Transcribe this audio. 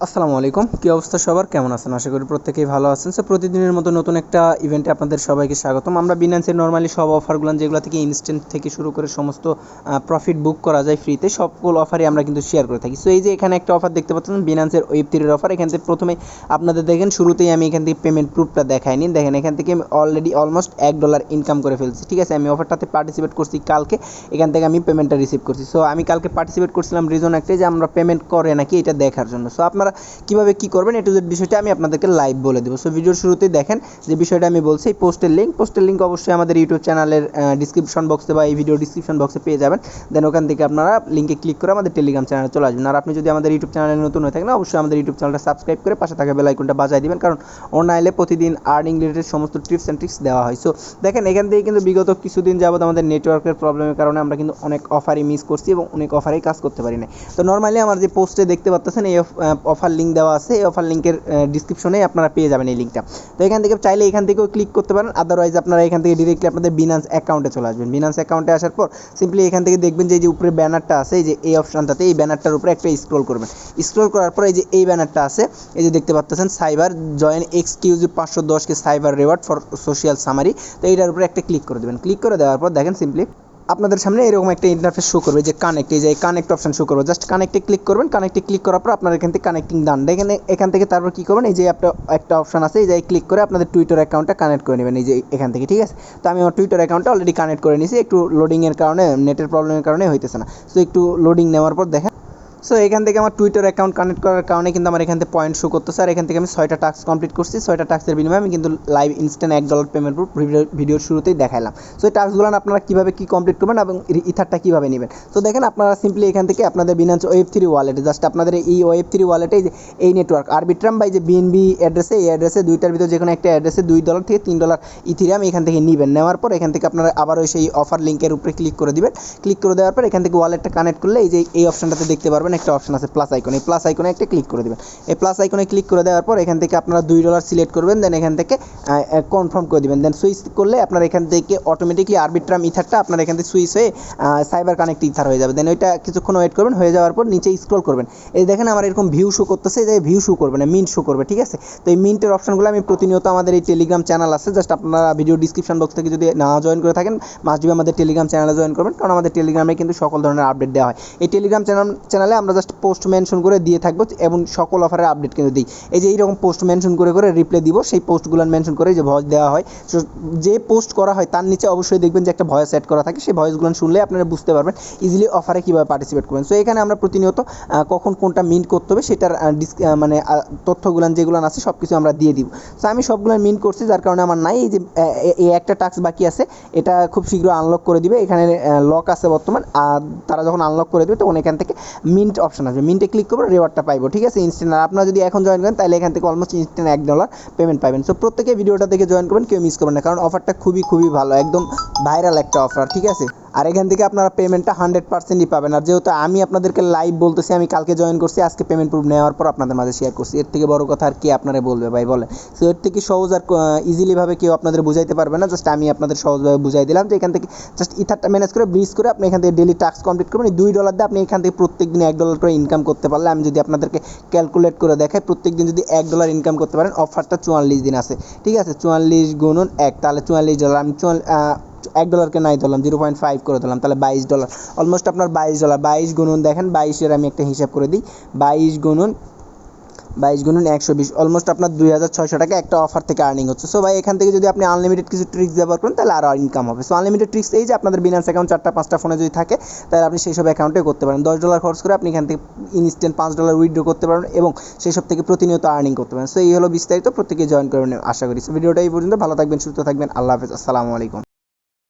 আসসালামু আলাইকুম, কী অবস্থা সবার, কেমন আছেন? আশা করি প্রত্যেকেই ভালো আছেন। সো প্রতিদিনের মতো নতুন একটা ইভেন্টে আপনাদের সবাইকে স্বাগতম। আমরা বিনান্সের নর্মালি সব অফারগুলো যেগুলো থেকে ইনস্ট্যান্ট থেকে শুরু করে সমস্ত প্রফিট বুক করা যায় ফ্রিতে, সকল অফারই আমরা কিন্তু শেয়ার করে থাকি। সো এই যে এখানে একটা অফার দেখতে পাচ্ছেন, বিনান্সের ওয়েব3 অফার। এখান থেকে প্রথমে আপনাদের দেখেন, শুরুতেই আমি এখান থেকে পেমেন্ট প্রুফটা দেখাইনি। দেখেন এখান থেকে আমি অলরেডি অলমোস্ট $1 ইনকাম করে ফেলছি। ঠিক আছে, আমি অফারটাতে পার্টিসিপেট করছি কালকে, এখান থেকে আমি পেমেন্টটা রিসিভ করছি। সো আমি কালকে পার্টিসিপেট করছিলাম রিজন একটাই, যে আমরা পেমেন্ট করে নাকি এটা দেখার জন্য। সো আপনারা কীভাবে কী করবেন এ টু জেড বিষয়টা আমি আপনাদেরকে লাইভ বলে দেবো। সো ভিডিওর শুরুতেই দেখেন যে বিষয়টা আমি বলছি, এই পোস্টের লিঙ্ক অবশ্যই আমাদের ইউটিউব চ্যানেলের ডিসক্রিপশন বক্সে বা এই ভিডিও ডিসক্রিপশন বক্সে পেয়ে যাবেন। দেন ওখান থেকে আপনারা লিঙ্কে ক্লিক করে আমাদের টেলিগ্রাম চ্যানেলে চলে আসবেন। আর আপনি যদি আমাদের ইউটিউব চ্যানেলে নতুন হয়ে থাকেন, অবশ্যই আমাদের ইউটিউব চ্যানেলটা সাবস্ক্রাইব করে পাশে থাকা বেল আইকনটা বাজায় দিবেন, কারণ অনলাইনে প্রতিদিন আর্নিং রিলেটেড সমস্ত টিপস অ্যান্ড ট্রিক্স দেওয়া হয়। সো দেখেন এখান থেকে কিন্তু বিগত কিছুদিন যাবত আমাদের নেটওয়ার্কের প্রবলেমের কারণে আমরা কিন্তু অনেক অফারই মিস করছি এবং অনেক অফারেই কাজ করতে পারি না। তো নর্মালি আমার যে পোস্টে দেখতে পাচ্ছেন এই অফার লিঙ্ক দেওয়া আছে, এই অফার লিঙ্কের ডিসক্রিপশনে আপনারা পেয়ে যাবেন এই লিঙ্কটা। তো এখান থেকে চাইলে এখান থেকেও ক্লিক করতে পারেন, আদারওয়াইজ আপনারা এখান থেকে ডিরেক্টলি আপনাদের বিনান্স অ্যাকাউন্টে চলে আসবেন। বিনান্স অ্যাকাউন্টে আসার পর সিম্পলি এখান থেকে দেখবেন যে এই যে উপরে ব্যানারটা আছে, এই যে এই অপশানটাতে, এই ব্যানারটার উপরে একটা স্ক্রল করবেন। স্ক্রল করার পর এই যে এই ব্যানারটা আছে, এই যে দেখতে পাচ্ছেন cyber join exclusive 510 cyber reward for social summary. তো এইটার উপরে একটা ক্লিক করে দেবেন। ক্লিক করে দেওয়ার পর দেখেন সিম্পলি আপনাদের সামনে এরকম একটা ইন্টারফেস শো করবে, যে কানেক্ট, এই যে কানেক্ট অপশন শো করবে। জাস্ট কানেক্টে ক্লিক করবেন। কানেক্টে ক্লিক করার পর আপনার এখান থেকে কানেক্টিং ডান। এখান থেকে তারপর কী করবেন, এই যে একটা অপশন আছে, এই যে ক্লিক করে আপনাদের টুইটার অ্যাকাউন্টটা কানেক্ট করে নেবেন, এই যে এখান থেকে। ঠিক আছে, তো আমি আমার টুইটার অ্যাকাউন্টটা অলরেডি কানেক্ট করে নিয়েছি। একটু লোডিংয়ের কারণে, নেটের প্রবলেমের কারণে হইতেছে না। সো একটু লোডিং নেওয়ার পর দেখেন, সো এখান থেকে আমার টুইটার অ্যাকাউন্ট কানেক্ট করার কারণে কিন্তু আমার এখান থেকে পয়েন্ট শো করতেছে। আর এখান থেকে আমি 6টা টাস্ক কমপ্লিট করছি। 6টা টাস্কের বিনিময়ে আমি কিন্তু লাইভ ইনস্ট্যান্ট $1 পেমেন্ট ভিডিওর শুরুতেই দেখালাম। সো এই টাস্কগুলো আপনারা কীভাবে কী কমপ্লিট করবেন এবং ইথারটা কীভাবে নেবেন। তো দেখেন আপনারা সিম্পলি এখান থেকে আপনাদের বিনান্স ওয়েব3 ওয়ালেটে, জাস্ট আপনাদের এই ওয়েব3 ওয়ালেটে যে এই নেটওয়ার্ক আরবিট্রাম বা যে বিএনবি অ্যাড্রেসে, এই অ্যাড্রেসে দুইটার ভিতরে যে কোনো একটা অ্যাড্রেসে $2 থেকে $3 ইথিরিয়াম এখান থেকে নেবেন। নেওয়ার পর এখান থেকে আপনারা আবারও সেই অফার লিঙ্কের উপরে ক্লিক করে দিবেন। ক্লিক করে দেওয়ার পর এখান থেকে ওয়ালেটটা কানেক্ট করলে এই যে এই অপশনটাতে দেখতে পারবেন একটা অপশন আছে প্লাস আইকন, এই প্লাস আইকনে একটা ক্লিক করে দেবেন। এই প্লাস আইকনে ক্লিক করে দেওয়ার পর এখান থেকে আপনারা $2 সিলেক্ট করবেন। দেন এখান থেকে কনফার্ম করে দেবেন। দেন সুইচ করলে আপনার এখান থেকে অটোমেটিকলি আরবিট্রাম ইথারটা আপনার এখান থেকে সুইচ হয়ে সাইবার কানেক্ট ইথার হয়ে যাবে। দেন ওইটা কিছুক্ষণ ওয়েট করবেন, হয়ে যাওয়ার পর নিচে স্ক্রল করবেন। এই দেখেন আমার এরকম ভিউ শো করতেছে, যে ভিউ শো করবে না, মিন্ট শো করবে। ঠিক আছে, তো এই মিন্টের অপশনগুলো আমি প্রতিনিয়ত আমাদের এই টেলিগ্রাম চ্যানেল আছে, জাস্ট আপনারা ভিডিও ডিসক্রিপশন বক্স থেকে যদি না জয়েন করে থাকেন, মাস্ট বি আমাদের টেলিগ্রাম চ্যানেলে জয়েন করবেন, কারণ আমাদের টেলিগ্রামে কিন্তু সকল ধরনের আপডেট দেওয়া হয়। এই টেলিগ্রাম চ্যানেলে আমরা জাস্ট পোস্ট মেনশন করে দিয়ে থাকবো এবং সকল অফারের আপডেট কিন্তু দিই। এই যে এইরকম পোস্ট মেনশন করে রিপ্লাই দিব, সেই পোস্টগুলো মেনশন করে যে ভয়েস দেওয়া হয়, যে পোস্ট করা হয় তার নিচে অবশ্যই দেখবেন যে একটা ভয়েস অ্যাড করা থাকে। সেই ভয়েসগুলো শুনলে আপনারা বুঝতে পারবেন ইজিলি অফারে কীভাবে পার্টিসিপেট করবেন। সো এখানে আমরা প্রতিনিয়ত কখন কোনটা মিন্ট করতে হবে সেটার মানে তথ্যগুলো যেগুলো আছে সব কিছু আমরা দিয়ে দিব। সো আমি সবগুলো মিন্ট করছি, যার কারণে আমার নাই। এই যে এই একটা টাস্ক বাকি আছে, এটা খুব শীঘ্র আনলক করে দিবে। এখানে লক আছে বর্তমান, আর তারা যখন আনলক করে দেবে তখন এখান থেকে মিন্ট অপশন আসবে, মিন্টে ক্লিক করবো, রিওয়ার্ডটা পাইবো। ঠিক আছে, ইনস্ট্যান্ট। আর আপনারা যদি এখন জয়েন করেন তাহলে এখান থেকে অলমোস্ট ইনস্ট্যান্ট $1 পেমেন্ট পাবেন। সো প্রত্যেকে ভিডিওটা দেখে জয়েন করবেন, কেউ মিস করবেন না, কারণ অফারটা খুবই ভালো, একদম ভাইরাল একটা অফার। ঠিক আছে, আর এখান থেকে আপনারা পেমেন্টটা 100%ই পাবেন। আর যেহেতু আমি আপনাদেরকে লাইভ বলতেছি, আমি কালকে জয়েন করছি, আজকে পেমেন্ট প্রুফ নেওয়ার পর আপনাদের মাঝে শেয়ার করছি, এর থেকে বড় কথা আর কি আপনারা বলবে ভাই, বলে। সো এর থেকে সহজ আর ইজিলিভাবে কেউ আপনাদের বুঝাইতে পারবে না, জাস্ট আমি আপনাদের সহজভাবে বুঝাই দিলাম যে এখান থেকে জাস্ট ইথারটা ম্যানেজ করে ব্রিজ করে আপনি এখান থেকে ডেলি টাস্ক কমপ্লিট করবেন। $2 দিয়ে আপনি এখান থেকে প্রত্যেক দিন $1 করে ইনকাম করতে পারলে, আমি যদি আপনাদেরকে ক্যালকুলেট করে দেখাই, প্রত্যেক দিন যদি $1 ইনকাম করতে পারেন, অফারটা 44 দিন আছে। ঠিক আছে, 44 গুণন 1, তাহলে $44। আমি $1 নাই ধরলাম, 0.5 করে ধরলাম, তাহলে $22। অলমোস্ট আপনার $22। 22 গুণন দেখেন, 22-এর আমি একটা হিসাব করে দিই, 22 গুণন 120, অলমোস্ট আপনার 2600 টাকা একটা অফার থেকে আর্নিং হচ্ছে। সো ভাই এখান থেকে যদি আপনি আনলিমিটেড কিছু ট্রিক্স ব্যবহার করেন তাহলে আরও ইনকাম হবে। সো আনলিমিটেড ট্রিক্স এই যে আপনাদের বিনান্স অ্যাকাউন্ট 4টা-5টা ফোনে যদি থাকে, তাহলে আপনি সেই সব অ্যাকাউন্টে করতে পারেন। $10 খরচ করে আপনি এখান থেকে ইনস্ট্যান্ট $5 উইথড্র করতে পারেন এবং সেই সব থেকে প্রতিনিয়ত আর্নিং করতে পারেন। সো এই হলো বিস্তারিত, প্রত্যেকে জয়েন করবেন আশা করি। সো ভিডিওটা এই পর্যন্ত, ভালো থাকবেন, সুস্থ থাকবেন, আল্লাহ হাফেজ, আসসালামু আলাইকুম।